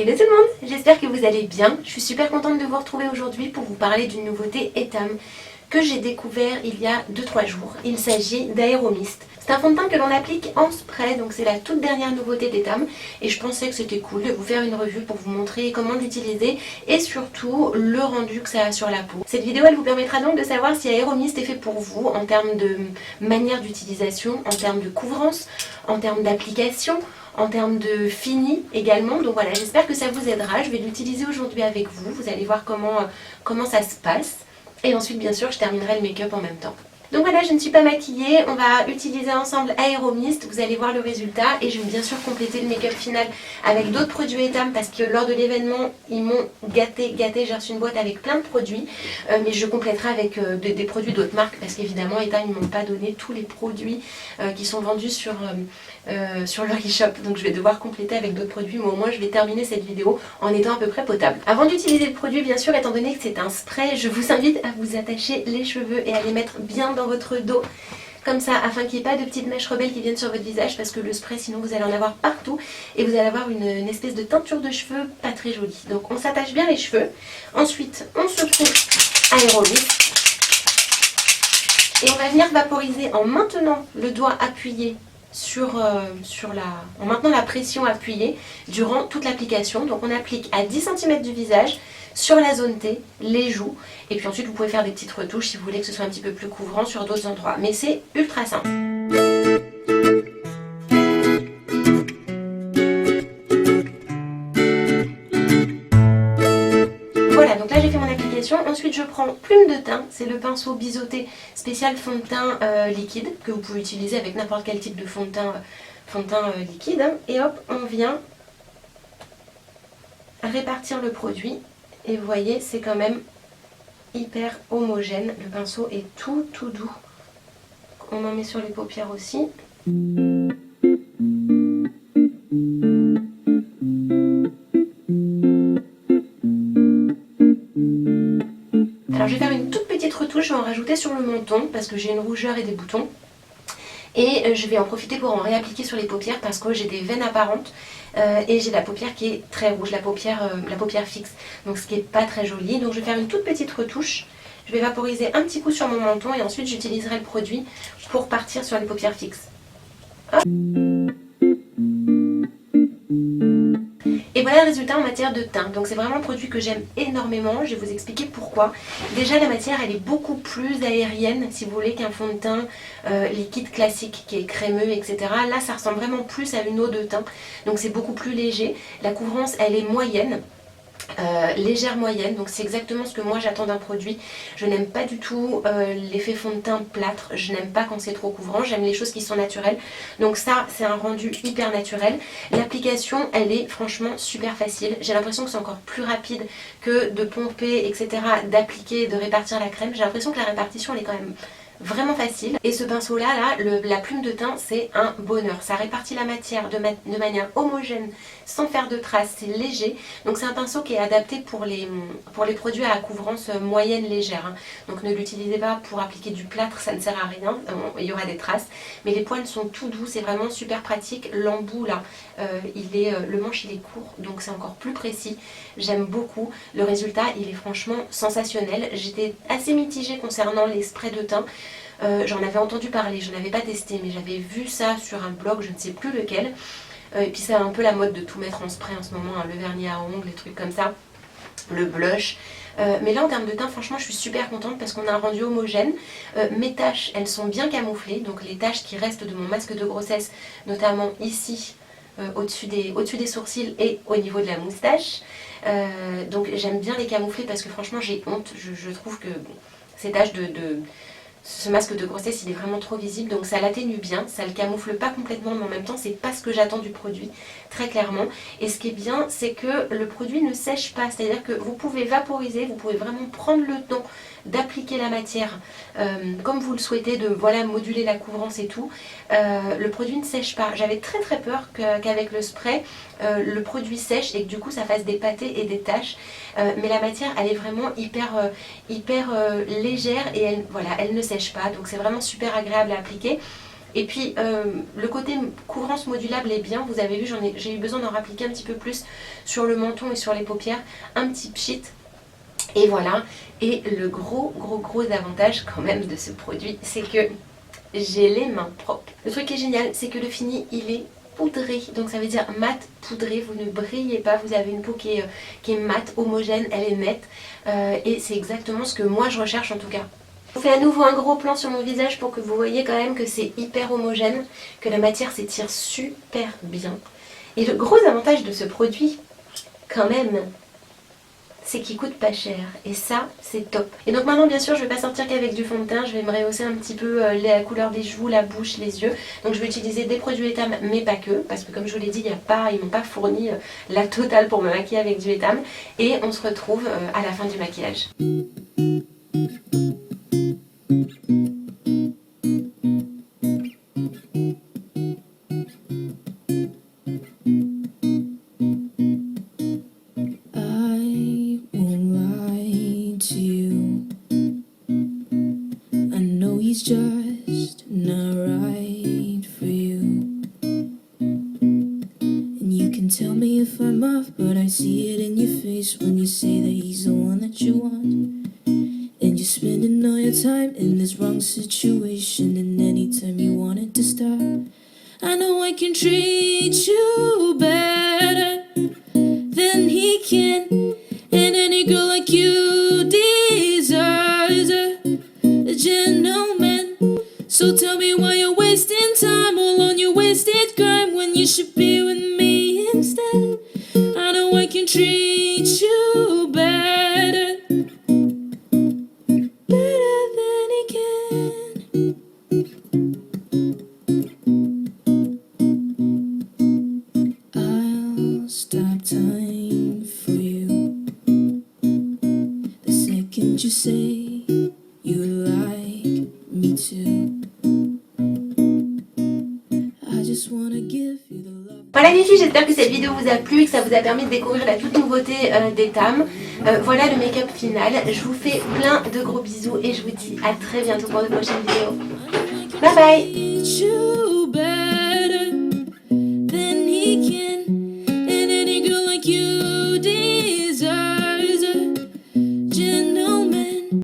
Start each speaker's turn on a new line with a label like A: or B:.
A: Hello tout le monde, j'espère que vous allez bien. Je suis super contente de vous retrouver aujourd'hui pour vous parler d'une nouveauté Etam que j'ai découvert il y a 2-3 jours. Il s'agit d'Aéromist. C'est un fond de teint que l'on applique en spray, donc c'est la toute dernière nouveauté d'Etam et je pensais que c'était cool de vous faire une revue pour vous montrer comment l'utiliser et surtout le rendu que ça a sur la peau. Cette vidéo elle vous permettra donc de savoir si Aéromist est fait pour vous en termes de manière d'utilisation, en termes de couvrance, en termes d'application, en termes de fini également. Donc voilà, j'espère que ça vous aidera. Je vais l'utiliser aujourd'hui avec vous. Vous allez voir comment ça se passe. Et ensuite, bien sûr, je terminerai le make-up en même temps. Donc voilà, je ne suis pas maquillée, on va utiliser ensemble Aéromist, vous allez voir le résultat et je vais bien sûr compléter le make-up final avec d'autres produits Etam parce que lors de l'événement, ils m'ont gâté, j'ai reçu une boîte avec plein de produits, mais je compléterai avec des produits d'autres marques parce qu'évidemment Etam ils m'ont pas donné tous les produits qui sont vendus sur leur e-shop, donc je vais devoir compléter avec d'autres produits, mais au moins je vais terminer cette vidéo en étant à peu près potable. Avant d'utiliser le produit, bien sûr, étant donné que c'est un spray, je vous invite à vous attacher les cheveux et à les mettre bien dans votre dos comme ça afin qu'il n'y ait pas de petites mèches rebelles qui viennent sur votre visage parce que le spray sinon vous allez en avoir partout et vous allez avoir une espèce de teinture de cheveux pas très jolie. Donc on s'attache bien les cheveux, ensuite on secoue Aéromist et on va venir vaporiser en maintenant le doigt appuyé en maintenant la pression appuyée durant toute l'application. Donc on applique à 10 cm du visage, sur la zone T, les joues, et puis ensuite vous pouvez faire des petites retouches si vous voulez que ce soit un petit peu plus couvrant sur d'autres endroits, mais c'est ultra simple. Voilà, donc là j'ai fait mon application. Ensuite je prends plume de teint, c'est le pinceau biseauté spécial fond de teint liquide que vous pouvez utiliser avec n'importe quel type de fond de teint liquide, hein. Et hop, on vient répartir le produit et vous voyez c'est quand même hyper homogène, le pinceau est tout doux. On en met sur les paupières aussi. Alors je vais faire une toute petite retouche, je vais en rajouter sur le menton parce que j'ai une rougeur et des boutons. Et je vais en profiter pour en réappliquer sur les paupières parce que j'ai des veines apparentes et j'ai la paupière qui est très rouge, la paupière fixe, donc ce qui n'est pas très joli. Donc je vais faire une toute petite retouche, je vais vaporiser un petit coup sur mon menton et ensuite j'utiliserai le produit pour partir sur les paupières fixes. Hop. Et voilà le résultat en matière de teint. Donc c'est vraiment un produit que j'aime énormément. Je vais vous expliquer pourquoi. Déjà la matière elle est beaucoup plus aérienne si vous voulez qu'un fond de teint liquide classique qui est crémeux etc. Là ça ressemble vraiment plus à une eau de teint. Donc c'est beaucoup plus léger. La couvrance elle est moyenne. Légère moyenne, donc c'est exactement ce que moi j'attends d'un produit. Je n'aime pas du tout l'effet fond de teint plâtre, je n'aime pas quand c'est trop couvrant, j'aime les choses qui sont naturelles, donc ça c'est un rendu hyper naturel. L'application elle est franchement super facile, j'ai l'impression que c'est encore plus rapide que de pomper etc, d'appliquer, de répartir la crème. J'ai l'impression que la répartition elle est quand même vraiment facile. Et ce pinceau là, la plume de teint c'est un bonheur, ça répartit la matière de manière homogène sans faire de traces, c'est léger. Donc c'est un pinceau qui est adapté pour les produits à couvrance moyenne légère, hein. Donc ne l'utilisez pas pour appliquer du plâtre, ça ne sert à rien, il y aura des traces. Mais les poils sont tout doux, c'est vraiment super pratique. L'embout là, le manche il est court, donc c'est encore plus précis. J'aime beaucoup, le résultat il est franchement sensationnel. J'étais assez mitigée concernant les sprays de teint. J'en avais entendu parler, je n'avais pas testé, mais j'avais vu ça sur un blog, je ne sais plus lequel. Et puis c'est un peu la mode de tout mettre en spray en ce moment, hein, le vernis à ongles, les trucs comme ça, le blush. Mais là en termes de teint franchement je suis super contente parce qu'on a un rendu homogène. Mes taches elles sont bien camouflées, donc les taches qui restent de mon masque de grossesse, notamment ici, au-dessus des sourcils et au niveau de la moustache. Donc j'aime bien les camoufler parce que franchement j'ai honte, je trouve que ces taches ce masque de grossesse il est vraiment trop visible, donc ça l'atténue bien, ça le camoufle pas complètement, mais en même temps c'est pas ce que j'attends du produit, très clairement. Et ce qui est bien c'est que le produit ne sèche pas, c'est à dire que vous pouvez vaporiser, vous pouvez vraiment prendre le temps d'appliquer la matière comme vous le souhaitez, de voilà moduler la couvrance et tout. Le produit ne sèche pas. J'avais très peur qu'avec le spray le produit sèche et que du coup ça fasse des pâtés et des taches, mais la matière elle est vraiment hyper légère et elle ne sèche pas, donc c'est vraiment super agréable à appliquer. Et puis le côté couvrance modulable est bien, vous avez vu, j'ai eu besoin d'en rappliquer un petit peu plus sur le menton et sur les paupières, un petit pchit. Et voilà, et le gros avantage quand même de ce produit, c'est que j'ai les mains propres. Le truc qui est génial, c'est que le fini, il est poudré, donc ça veut dire mat poudré, vous ne brillez pas, vous avez une peau qui est mate, homogène, elle est nette, et c'est exactement ce que moi je recherche en tout cas. Je vous fais à nouveau un gros plan sur mon visage pour que vous voyez quand même que c'est hyper homogène, que la matière s'étire super bien. Et le gros avantage de ce produit, quand même, c'est qu'il coûte pas cher, et ça c'est top. Et donc maintenant bien sûr je vais pas sortir qu'avec du fond de teint, je vais me rehausser un petit peu la couleur des joues, la bouche, les yeux. Donc je vais utiliser des produits Etam mais pas que, parce que comme je vous l'ai dit, ils m'ont pas fourni la totale pour me maquiller avec du Etam. Et on se retrouve à la fin du maquillage.
B: Just not right for you. And you can tell me if I'm off, but I see it in your face when you say that he's the one that you want. And you're spending all your time in this wrong situation, and anytime you want it to stop, I know I can treat you better than he can. And any girl like you deserves a gentleman. So tell me why you're wasting time all on your wasted crime when you should be with me instead. I know I can treat you better, better than he can. I'll stop time for you the second you say you like me too.
A: Voilà les filles, j'espère que cette vidéo vous a plu, que ça vous a permis de découvrir la toute nouveauté d'Etam. Voilà le make-up final. Je vous fais plein de gros bisous et je vous dis à très bientôt pour de prochaines vidéos. Bye bye.